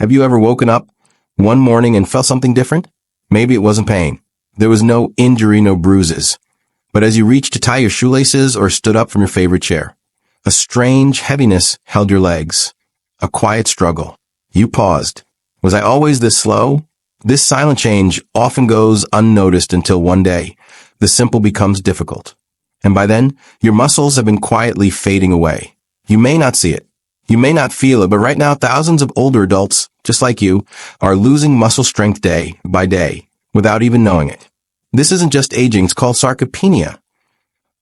Have you ever woken up one morning and felt something different? Maybe it wasn't pain. There was no injury, no bruises. But as you reached to tie your shoelaces or stood up from your favorite chair, a strange heaviness held your legs. A quiet struggle. You paused. Was I always this slow? This silent change often goes unnoticed until one day the simple becomes difficult. And by then, your muscles have been quietly fading away. You may not see it. You may not feel it, but right now, thousands of older adults, just like you, are losing muscle strength day by day without even knowing it. This isn't just aging, it's called sarcopenia,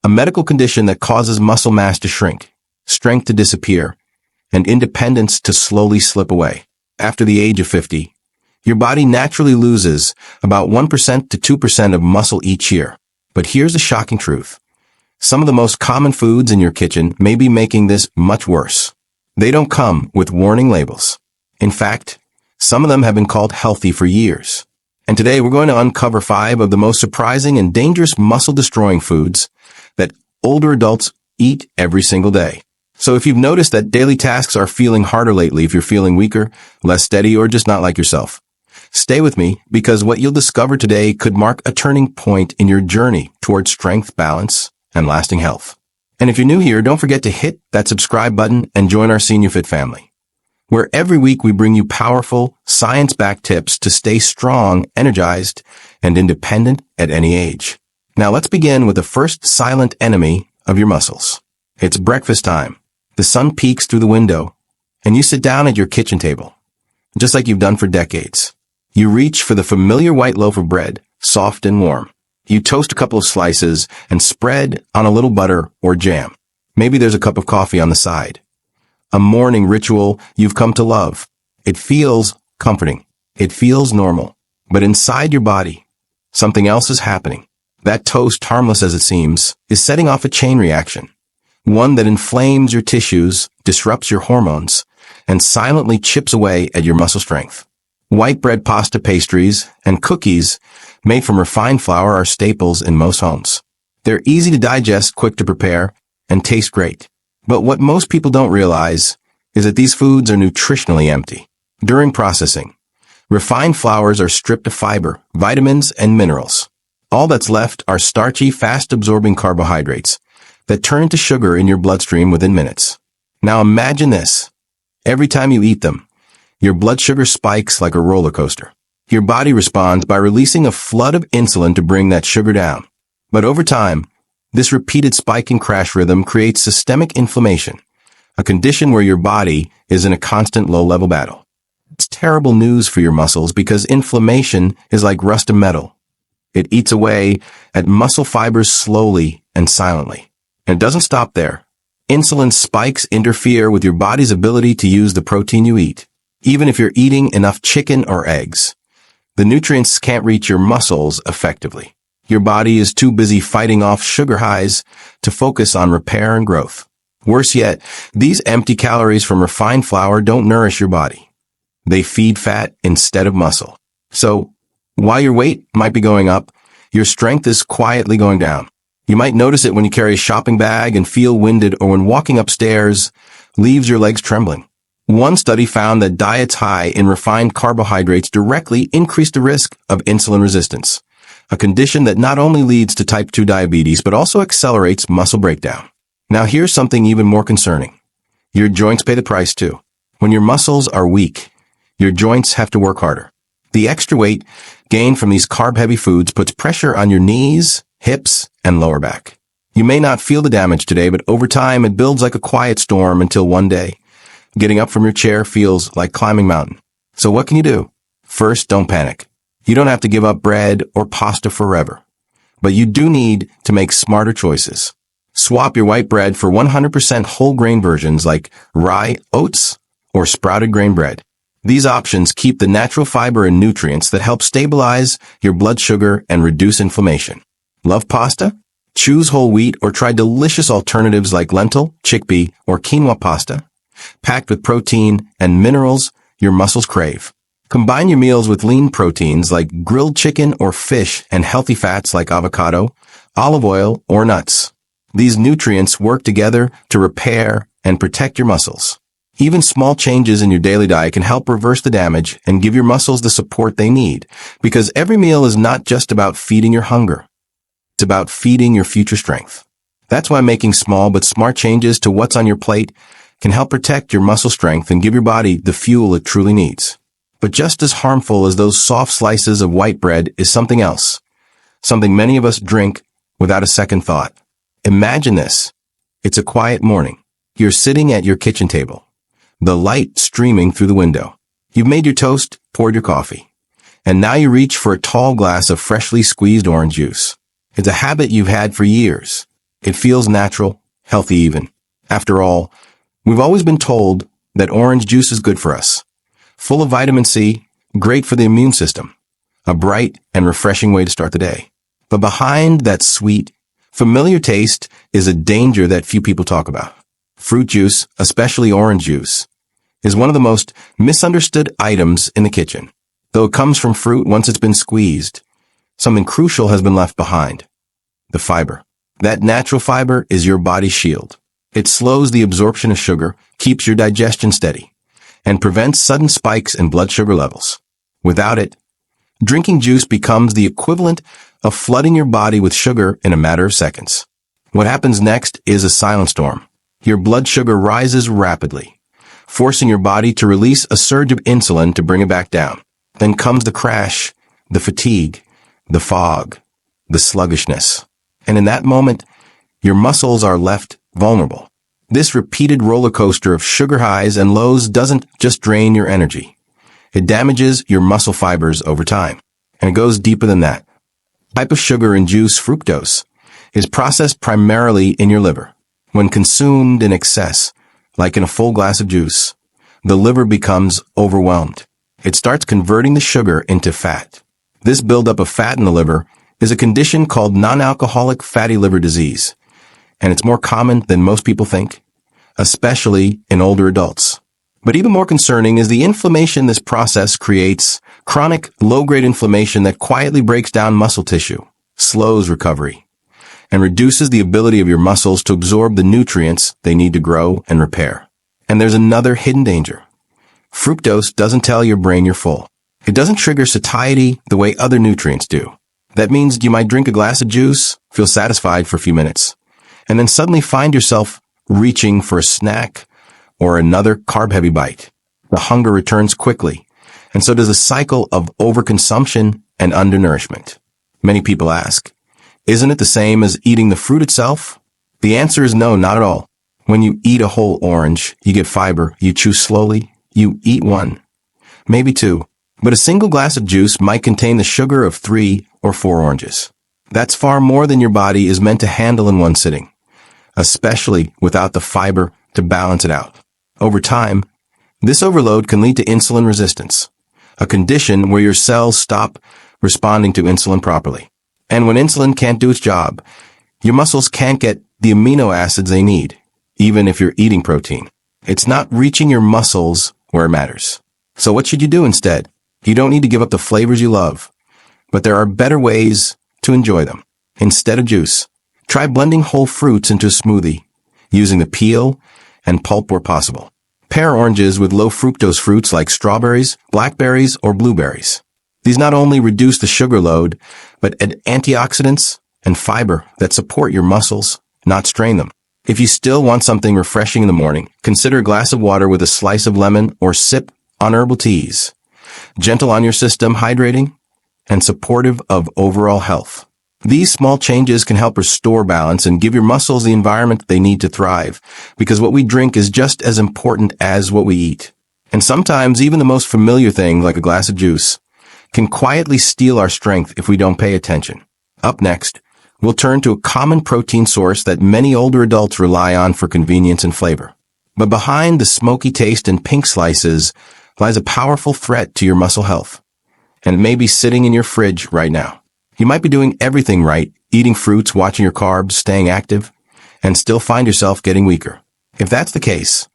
a medical condition that causes muscle mass to shrink, strength to disappear, and independence to slowly slip away. After the age of 50, your body naturally loses about 1% to 2% of muscle each year. But here's the shocking truth. Some of the most common foods in your kitchen may be making this much worse. They don't come with warning labels. In fact, some of them have been called healthy for years. And today we're going to uncover 5 of the most surprising and dangerous muscle-destroying foods that older adults eat every single day. So if you've noticed that daily tasks are feeling harder lately, if you're feeling weaker, less steady, or just not like yourself, stay with me because what you'll discover today could mark a turning point in your journey towards strength, balance, and lasting health. And if you're new here, don't forget to hit that subscribe button and join our Senior Fit family, where every week we bring you powerful, science-backed tips to stay strong, energized, and independent at any age. Now let's begin with the first silent enemy of your muscles. It's breakfast time. The sun peeks through the window, and you sit down at your kitchen table, just like you've done for decades. You reach for the familiar white loaf of bread, soft and warm. You toast a couple of slices and spread on a little butter or jam. Maybe there's a cup of coffee on the side. A morning ritual you've come to love. It feels comforting. It feels normal. But inside your body, something else is happening. That toast, harmless as it seems, is setting off a chain reaction. One that inflames your tissues, disrupts your hormones, and silently chips away at your muscle strength. White bread pasta pastries and cookies made from refined flour are staples in most homes. They're easy to digest, quick to prepare, and taste great. But what most people don't realize is that these foods are nutritionally empty. During processing, refined flours are stripped of fiber, vitamins, and minerals. All that's left are starchy, fast-absorbing carbohydrates that turn into sugar in your bloodstream within minutes. Now imagine this. Every time you eat them, your blood sugar spikes like a roller coaster. Your body responds by releasing a flood of insulin to bring that sugar down. But over time, this repeated spike and crash rhythm creates systemic inflammation, a condition where your body is in a constant low-level battle. It's terrible news for your muscles because inflammation is like rusted metal. It eats away at muscle fibers slowly and silently. And it doesn't stop there. Insulin spikes interfere with your body's ability to use the protein you eat. Even if you're eating enough chicken or eggs, the nutrients can't reach your muscles effectively. Your body is too busy fighting off sugar highs to focus on repair and growth. Worse yet, these empty calories from refined flour don't nourish your body. They feed fat instead of muscle. So, while your weight might be going up, your strength is quietly going down. You might notice it when you carry a shopping bag and feel winded, or when walking upstairs leaves your legs trembling. One study found that diets high in refined carbohydrates directly increase the risk of insulin resistance, a condition that not only leads to type 2 diabetes but also accelerates muscle breakdown. Now here's something even more concerning. Your joints pay the price too. When your muscles are weak, your joints have to work harder. The extra weight gained from these carb-heavy foods puts pressure on your knees, hips, and lower back. You may not feel the damage today, but over time it builds like a quiet storm until one day, getting up from your chair feels like climbing a mountain. So what can you do? First, don't panic. You don't have to give up bread or pasta forever, but you do need to make smarter choices. Swap your white bread for 100% whole grain versions like rye, oats, or sprouted grain bread. These options keep the natural fiber and nutrients that help stabilize your blood sugar and reduce inflammation. Love pasta? Choose whole wheat or try delicious alternatives like lentil, chickpea, or quinoa pasta, packed with protein and minerals your muscles crave. Combine your meals with lean proteins like grilled chicken or fish and healthy fats like avocado, olive oil, or nuts. These nutrients work together to repair and protect your muscles. Even small changes in your daily diet can help reverse the damage and give your muscles the support they need, because every meal is not just about feeding your hunger. It's about feeding your future strength. That's why making small but smart changes to what's on your plate can help protect your muscle strength and give your body the fuel it truly needs. But just as harmful as those soft slices of white bread is something else, something many of us drink without a second thought. Imagine this. It's a quiet morning. You're sitting at your kitchen table, the light streaming through the window. You've made your toast, poured your coffee, and now you reach for a tall glass of freshly squeezed orange juice. It's a habit you've had for years. It feels natural, healthy even. After all, we've always been told that orange juice is good for us. Full of vitamin C, great for the immune system. A bright and refreshing way to start the day. But behind that sweet, familiar taste is a danger that few people talk about. Fruit juice, especially orange juice, is one of the most misunderstood items in the kitchen. Though it comes from fruit once it's been squeezed, something crucial has been left behind. The fiber. That natural fiber is your body's shield. It slows the absorption of sugar, keeps your digestion steady, and prevents sudden spikes in blood sugar levels. Without it, drinking juice becomes the equivalent of flooding your body with sugar in a matter of seconds. What happens next is a silent storm. Your blood sugar rises rapidly, forcing your body to release a surge of insulin to bring it back down. Then comes the crash, the fatigue, the fog, the sluggishness. And in that moment, your muscles are left vulnerable. This repeated roller coaster of sugar highs and lows doesn't just drain your energy. It damages your muscle fibers over time. And it goes deeper than that. The type of sugar in juice, fructose, is processed primarily in your liver. When consumed in excess, like in a full glass of juice, the liver becomes overwhelmed. It starts converting the sugar into fat. This buildup of fat in the liver is a condition called non-alcoholic fatty liver disease, and it's more common than most people think, especially in older adults. But even more concerning is the inflammation this process creates, chronic low-grade inflammation that quietly breaks down muscle tissue, slows recovery, and reduces the ability of your muscles to absorb the nutrients they need to grow and repair. And there's another hidden danger. Fructose doesn't tell your brain you're full. It doesn't trigger satiety the way other nutrients do. That means you might drink a glass of juice, feel satisfied for a few minutes, and then suddenly find yourself reaching for a snack or another carb-heavy bite. The hunger returns quickly, and so does a cycle of overconsumption and undernourishment. Many people ask, isn't it the same as eating the fruit itself? The answer is no, not at all. When you eat a whole orange, you get fiber, you chew slowly, you eat one, maybe two. But a single glass of juice might contain the sugar of 3 or 4 oranges. That's far more than your body is meant to handle in one sitting, especially without the fiber to balance it out. Over time, this overload can lead to insulin resistance, a condition where your cells stop responding to insulin properly. And when insulin can't do its job, your muscles can't get the amino acids they need, even if you're eating protein. It's not reaching your muscles where it matters. So what should you do instead? You don't need to give up the flavors you love, but there are better ways to enjoy them. Instead of juice, try blending whole fruits into a smoothie, using the peel and pulp where possible. Pair oranges with low fructose fruits like strawberries, blackberries, or blueberries. These not only reduce the sugar load, but add antioxidants and fiber that support your muscles, not strain them. If you still want something refreshing in the morning, consider a glass of water with a slice of lemon or sip on herbal teas. Gentle on your system, hydrating, and supportive of overall health. These small changes can help restore balance and give your muscles the environment they need to thrive, because what we drink is just as important as what we eat. And sometimes even the most familiar thing, like a glass of juice, can quietly steal our strength if we don't pay attention. Up next, we'll turn to a common protein source that many older adults rely on for convenience and flavor. But behind the smoky taste and pink slices lies a powerful threat to your muscle health. And it may be sitting in your fridge right now. You might be doing everything right, eating fruits, watching your carbs, staying active, and still find yourself getting weaker. If that's the case,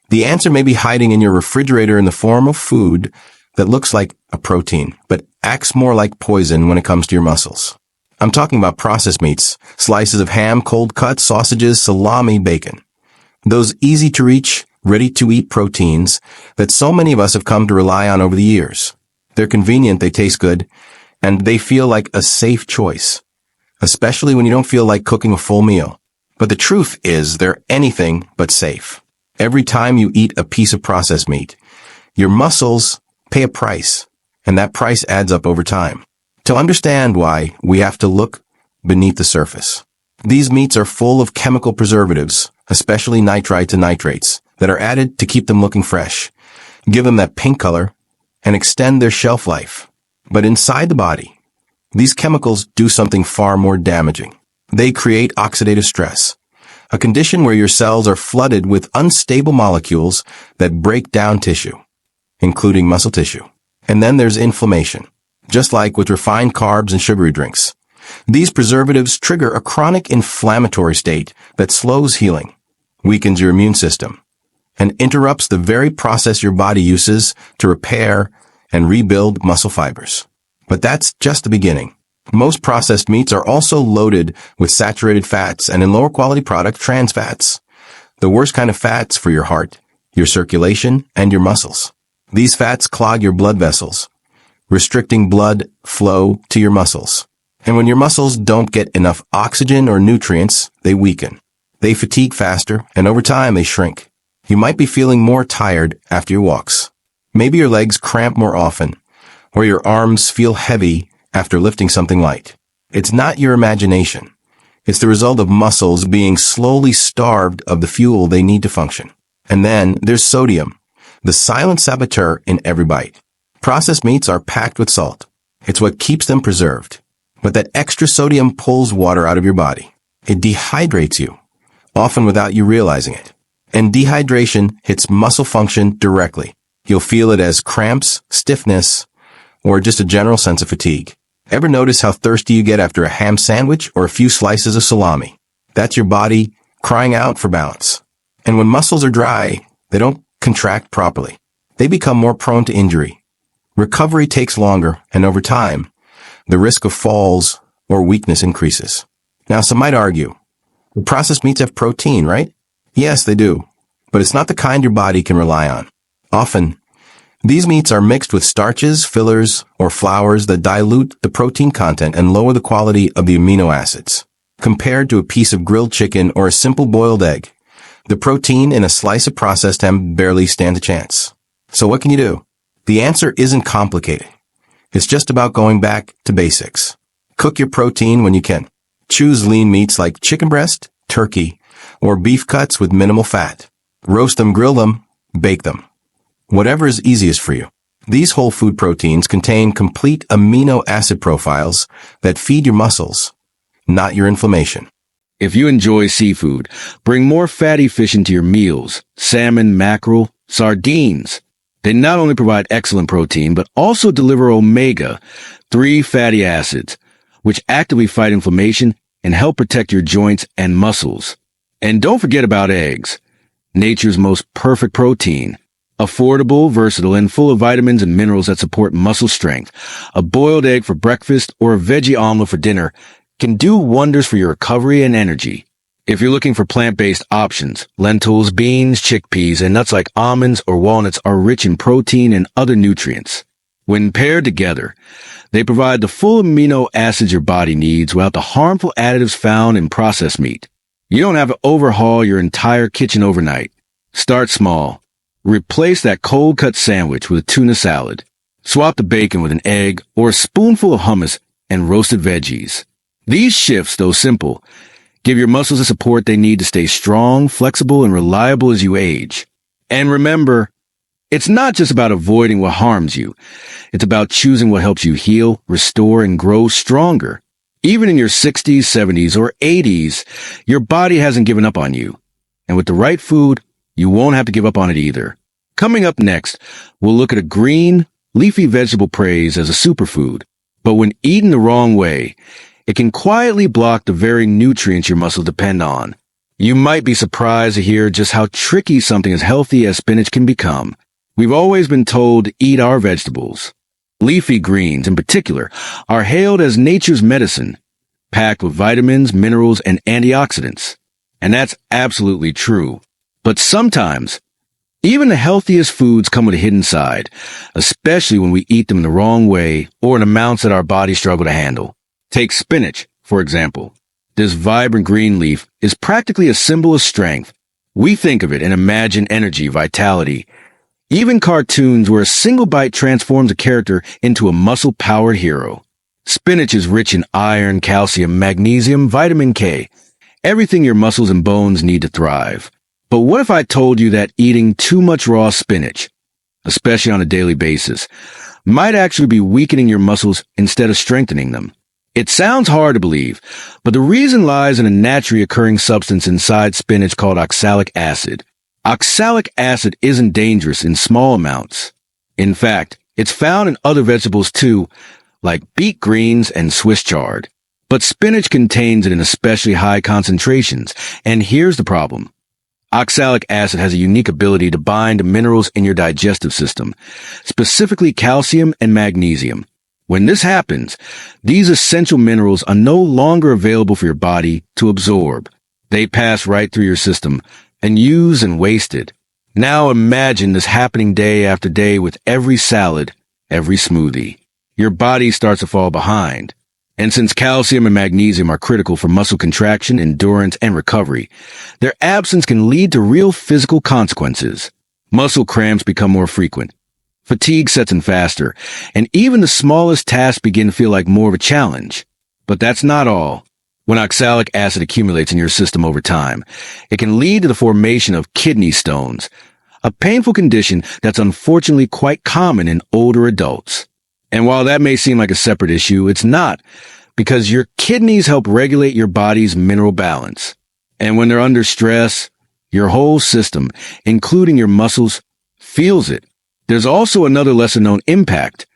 the answer may be hiding in your refrigerator in the form of food that looks like a protein, but acts more like poison when it comes to your muscles. I'm talking about processed meats, slices of ham, cold cuts, sausages, salami, bacon. Those easy-to-reach, ready-to-eat proteins that so many of us have come to rely on over the years. They're convenient, they taste good, and they feel like a safe choice, especially when you don't feel like cooking a full meal. But the truth is they're anything but safe. Every time you eat a piece of processed meat, your muscles pay a price, and that price adds up over time. To understand why, we have to look beneath the surface. These meats are full of chemical preservatives, especially nitrites and nitrates, that are added to keep them looking fresh, give them that pink color, and extend their shelf life. But inside the body, these chemicals do something far more damaging. They create oxidative stress, a condition where your cells are flooded with unstable molecules that break down tissue, including muscle tissue. And then there's inflammation, just like with refined carbs and sugary drinks. These preservatives trigger a chronic inflammatory state that slows healing, weakens your immune system, and interrupts the very process your body uses to repair and rebuild muscle fibers. But that's just the beginning. Most processed meats are also loaded with saturated fats and in lower quality product, trans fats, the worst kind of fats for your heart, your circulation, and your muscles. These fats clog your blood vessels, restricting blood flow to your muscles. And when your muscles don't get enough oxygen or nutrients, they weaken. They fatigue faster, and over time they shrink. You might be feeling more tired after your walks. Maybe your legs cramp more often, or your arms feel heavy after lifting something light. It's not your imagination. It's the result of muscles being slowly starved of the fuel they need to function. And then there's sodium, the silent saboteur in every bite. Processed meats are packed with salt. It's what keeps them preserved. But that extra sodium pulls water out of your body. It dehydrates you, often without you realizing it. And dehydration hits muscle function directly. You'll feel it as cramps, stiffness, or just a general sense of fatigue. Ever notice how thirsty you get after a ham sandwich or a few slices of salami? That's your body crying out for balance. And when muscles are dry, they don't contract properly. They become more prone to injury. Recovery takes longer, and over time, the risk of falls or weakness increases. Now, some might argue, the processed meats have protein, right? Yes, they do, but it's not the kind your body can rely on. Often, these meats are mixed with starches, fillers, or flours that dilute the protein content and lower the quality of the amino acids. Compared to a piece of grilled chicken or a simple boiled egg, the protein in a slice of processed ham barely stands a chance. So what can you do? The answer isn't complicated. It's just about going back to basics. Cook your protein when you can. Choose lean meats like chicken breast, turkey, or beef cuts with minimal fat. Roast them, grill them, bake them. Whatever is easiest for you. These whole food proteins contain complete amino acid profiles that feed your muscles, not your inflammation. If you enjoy seafood, bring more fatty fish into your meals. Salmon, mackerel, sardines. They not only provide excellent protein, but also deliver omega-3 fatty acids, which actively fight inflammation and help protect your joints and muscles. And don't forget about eggs, nature's most perfect protein. Affordable, versatile, and full of vitamins and minerals that support muscle strength. A boiled egg for breakfast or a veggie omelet for dinner can do wonders for your recovery and energy. If you're looking for plant-based options, lentils, beans, chickpeas, and nuts like almonds or walnuts are rich in protein and other nutrients. When paired together, they provide the full amino acids your body needs without the harmful additives found in processed meat. You don't have to overhaul your entire kitchen overnight. Start small. Replace that cold-cut sandwich with a tuna salad. Swap the bacon with an egg or a spoonful of hummus and roasted veggies. These shifts, though simple, give your muscles the support they need to stay strong, flexible, and reliable as you age. And remember, it's not just about avoiding what harms you. It's about choosing what helps you heal, restore, and grow stronger. Even in your 60s, 70s, or 80s, your body hasn't given up on you. And with the right food, you won't have to give up on it either. Coming up next, we'll look at a green, leafy vegetable praised as a superfood. But when eaten the wrong way, it can quietly block the very nutrients your muscles depend on. You might be surprised to hear just how tricky something as healthy as spinach can become. We've always been told to eat our vegetables. Leafy greens, in particular, are hailed as nature's medicine, packed with vitamins, minerals, and antioxidants. And that's absolutely true. But sometimes, Even the healthiest foods come with a hidden side, especially when we eat them in the wrong way or in amounts that our bodies struggle to handle. Take spinach, for example. This vibrant green leaf is practically a symbol of strength. We think of it and imagine energy, vitality. Even cartoons where a single bite transforms a character into a muscle-powered hero. Spinach is rich in iron, calcium, magnesium, vitamin K, everything your muscles and bones need to thrive. But what if I told you that eating too much raw spinach, especially on a daily basis, might actually be weakening your muscles instead of strengthening them? It sounds hard to believe, but the reason lies in a naturally occurring substance inside spinach called oxalic acid. Oxalic acid isn't dangerous in small amounts. In fact, it's found in other vegetables too, like beet greens and Swiss chard. But spinach contains it in especially high concentrations, and here's the problem. Oxalic acid has a unique ability to bind to minerals in your digestive system, specifically calcium and magnesium. When this happens, these essential minerals are no longer available for your body to absorb. They pass right through your system and used and wasted. Now imagine this happening day after day with every salad, every smoothie. Your body starts to fall behind. And since calcium and magnesium are critical for muscle contraction, endurance, and recovery, their absence can lead to real physical consequences. Muscle cramps become more frequent. Fatigue sets in faster, and even the smallest tasks begin to feel like more of a challenge. But that's not all. When oxalic acid accumulates in your system over time, it can lead to the formation of kidney stones, a painful condition that's unfortunately quite common in older adults. And while that may seem like a separate issue, it's not, because your kidneys help regulate your body's mineral balance. And when they're under stress, your whole system, including your muscles, feels it. There's also another lesser-known impact.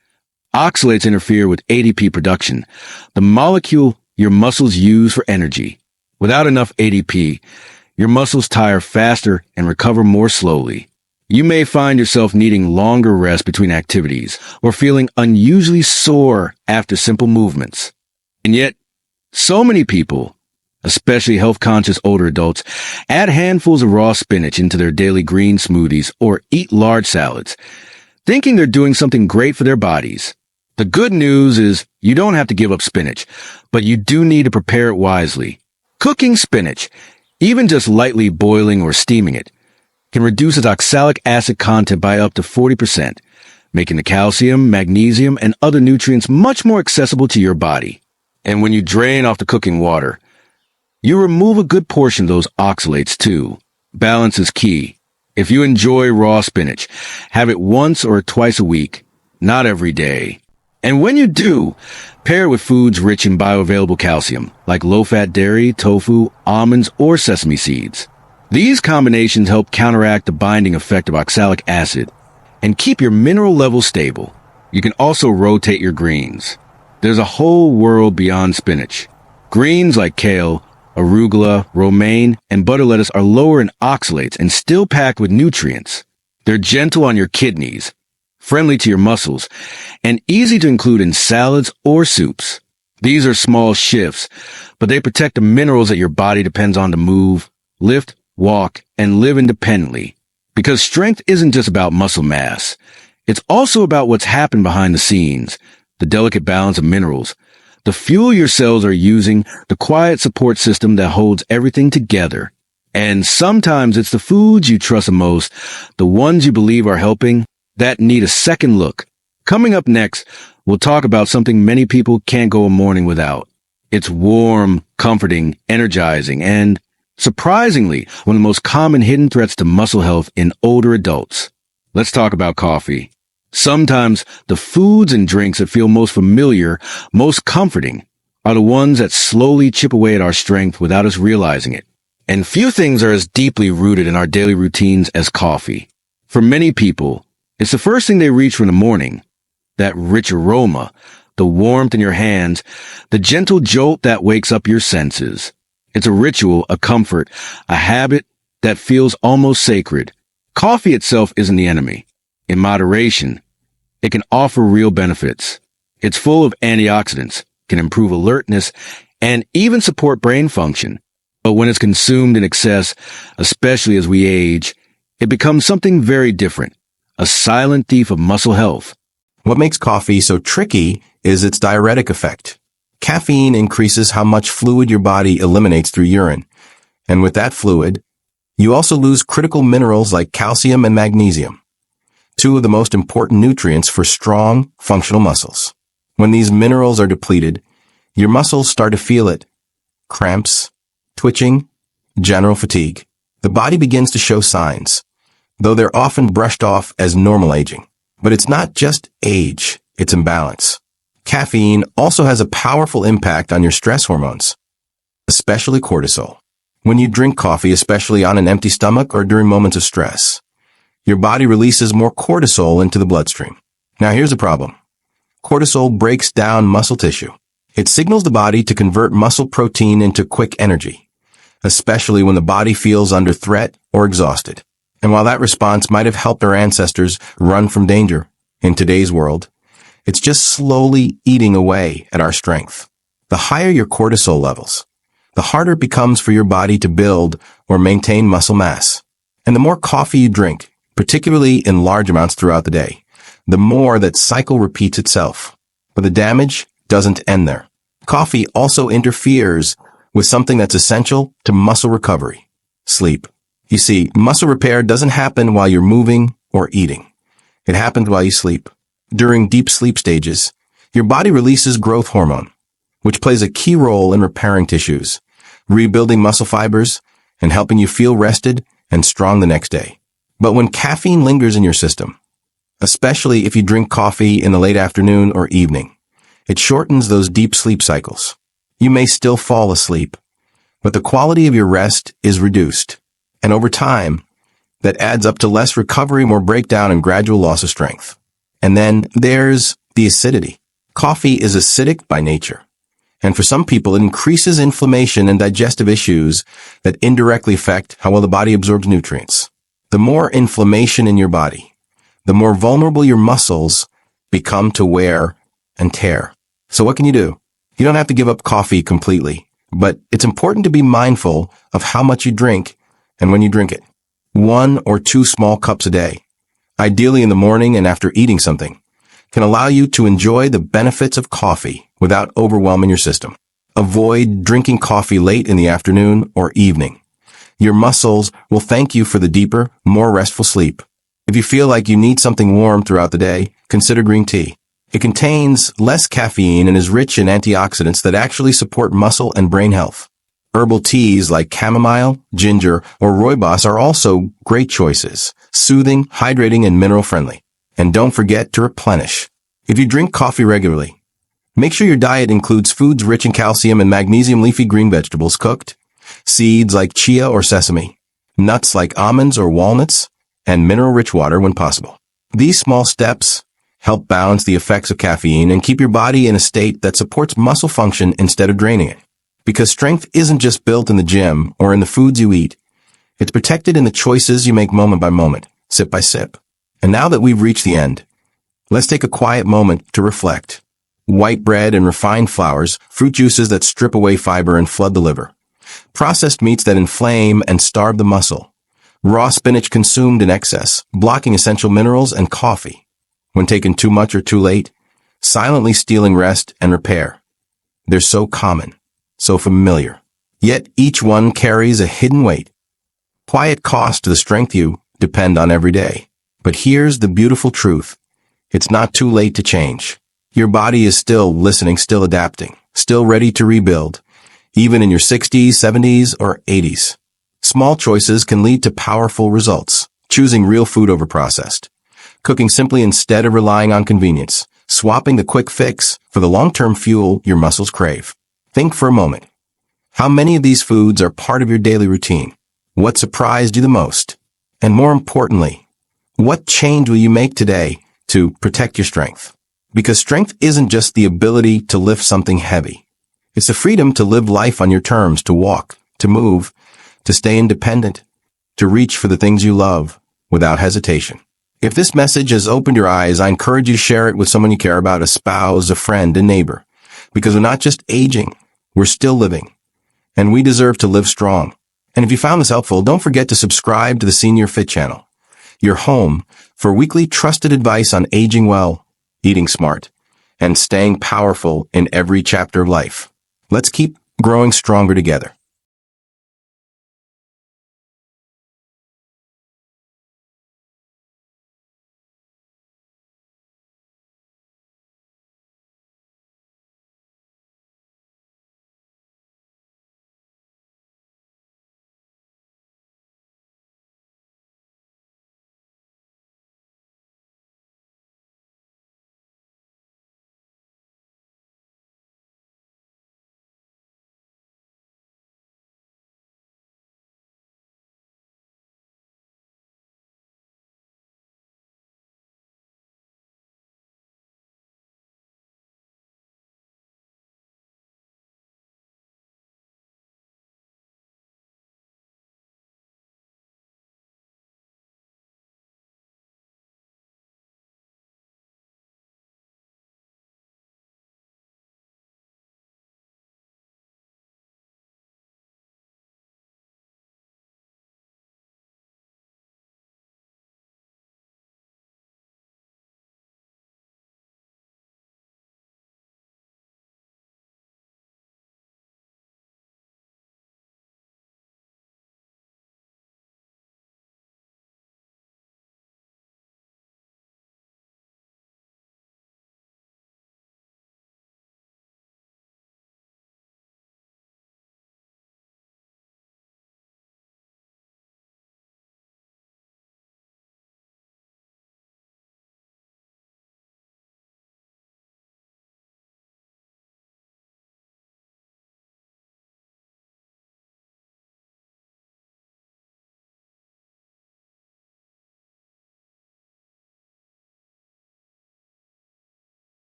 Oxalates interfere with ADP production, the molecule your muscles use for energy. Without enough ADP, your muscles tire faster and recover more slowly. You may find yourself needing longer rest between activities or feeling unusually sore after simple movements. And yet, so many people, especially health-conscious older adults, add handfuls of raw spinach into their daily green smoothies or eat large salads, thinking they're doing something great for their bodies. The good news is you don't have to give up spinach, but you do need to prepare it wisely. Cooking spinach, even just lightly boiling or steaming it, can reduce its oxalic acid content by up to 40%, making the calcium, magnesium, and other nutrients much more accessible to your body. And when you drain off the cooking water, you remove a good portion of those oxalates too. Balance is key. If you enjoy raw spinach, have it once or twice a week, not every day. And when you do, pair it with foods rich in bioavailable calcium, like low-fat dairy, tofu, almonds, or sesame seeds. These combinations help counteract the binding effect of oxalic acid and keep your mineral levels stable. You can also rotate your greens. There's a whole world beyond spinach. Greens like kale, arugula, romaine, and butter lettuce are lower in oxalates and still packed with nutrients. They're gentle on your kidneys, friendly to your muscles, and easy to include in salads or soups. These are small shifts, but they protect the minerals that your body depends on to move, lift, walk, and live independently. Because strength isn't just about muscle mass. It's also about what's happened behind the scenes, the delicate balance of minerals, the fuel your cells are using, the quiet support system that holds everything together. And sometimes it's the foods you trust the most, the ones you believe are helping, that need a second look. Coming up next, we'll talk about something many people can't go a morning without. It's warm, comforting, energizing, and, surprisingly, one of the most common hidden threats to muscle health in older adults. Let's talk about coffee. Sometimes the foods and drinks that feel most familiar, most comforting, are the ones that slowly chip away at our strength without us realizing it. And few things are as deeply rooted in our daily routines as coffee. For many people, it's the first thing they reach for in the morning. That rich aroma, the warmth in your hands, the gentle jolt that wakes up your senses. It's a ritual, a comfort, a habit that feels almost sacred. Coffee itself isn't the enemy. In moderation, it can offer real benefits. It's full of antioxidants, can improve alertness, and even support brain function. But when it's consumed in excess, especially as we age, It becomes something very different, a silent thief of muscle health. What makes coffee so tricky is its diuretic effect. Caffeine increases how much fluid your body eliminates through urine. And with that fluid, you also lose critical minerals like calcium and magnesium, two of the most important nutrients for strong, functional muscles. When these minerals are depleted, your muscles start to feel it. Cramps, twitching, general fatigue. The body begins to show signs, though they're often brushed off as normal aging. But it's not just age, it's imbalance. Caffeine also has a powerful impact on your stress hormones, especially cortisol. When you drink coffee, especially on an empty stomach or during moments of stress, your body releases more cortisol into the bloodstream. Now here's the problem. Cortisol breaks down muscle tissue. It signals the body to convert muscle protein into quick energy, especially when the body feels under threat or exhausted. And while that response might have helped our ancestors run from danger, in today's world, it's just slowly eating away at our strength. The higher your cortisol levels, the harder it becomes for your body to build or maintain muscle mass. And the more coffee you drink, particularly in large amounts throughout the day, the more that cycle repeats itself. But the damage doesn't end there. Coffee also interferes with something that's essential to muscle recovery: sleep. You see, muscle repair doesn't happen while you're moving or eating. It happens while you sleep. During deep sleep stages, your body releases growth hormone, which plays a key role in repairing tissues, rebuilding muscle fibers, and helping you feel rested and strong the next day. But when caffeine lingers in your system, especially if you drink coffee in the late afternoon or evening, it shortens those deep sleep cycles. You may still fall asleep, but the quality of your rest is reduced. And over time, that adds up to less recovery, more breakdown, and gradual loss of strength. And then there's the acidity. Coffee is acidic by nature. And for some people, it increases inflammation and digestive issues that indirectly affect how well the body absorbs nutrients. The more inflammation in your body, the more vulnerable your muscles become to wear and tear. So what can you do? You don't have to give up coffee completely, but it's important to be mindful of how much you drink and when you drink it. 1 or 2 small cups a day, ideally in the morning and after eating something, can allow you to enjoy the benefits of coffee without overwhelming your system. Avoid drinking coffee late in the afternoon or evening. Your muscles will thank you for the deeper, more restful sleep. If you feel like you need something warm throughout the day, consider green tea. It contains less caffeine and is rich in antioxidants that actually support muscle and brain health. Herbal teas like chamomile, ginger, or rooibos are also great choices, soothing, hydrating, and mineral-friendly. And don't forget to replenish. If you drink coffee regularly, make sure your diet includes foods rich in calcium and magnesium, leafy green vegetables cooked, seeds like chia or sesame, nuts like almonds or walnuts, and mineral-rich water when possible. These small steps help balance the effects of caffeine and keep your body in a state that supports muscle function instead of draining it. Because strength isn't just built in the gym or in the foods you eat. It's protected in the choices you make moment by moment, sip by sip. And now that we've reached the end, let's take a quiet moment to reflect. White bread and refined flours, fruit juices that strip away fiber and flood the liver, processed meats that inflame and starve the muscle, raw spinach consumed in excess, blocking essential minerals, and coffee, when taken too much or too late, silently stealing rest and repair. They're so common, so familiar. Yet each one carries a hidden weight. Quiet cost to the strength you depend on every day. But here's the beautiful truth. It's not too late to change. Your body is still listening, still adapting, still ready to rebuild, even in your 60s, 70s, or 80s. Small choices can lead to powerful results. Choosing real food over processed, cooking simply instead of relying on convenience, swapping the quick fix for the long-term fuel your muscles crave. Think for a moment. How many of these foods are part of your daily routine? What surprised you the most? And more importantly, what change will you make today to protect your strength? Because strength isn't just the ability to lift something heavy. It's the freedom to live life on your terms, to walk, to move, to stay independent, to reach for the things you love without hesitation. If this message has opened your eyes, I encourage you to share it with someone you care about, a spouse, a friend, a neighbor. Because we're not just aging, we're still living. And we deserve to live strong. And if you found this helpful, don't forget to subscribe to the Senior Fit channel, your home for weekly trusted advice on aging well, eating smart, and staying powerful in every chapter of life. Let's keep growing stronger together.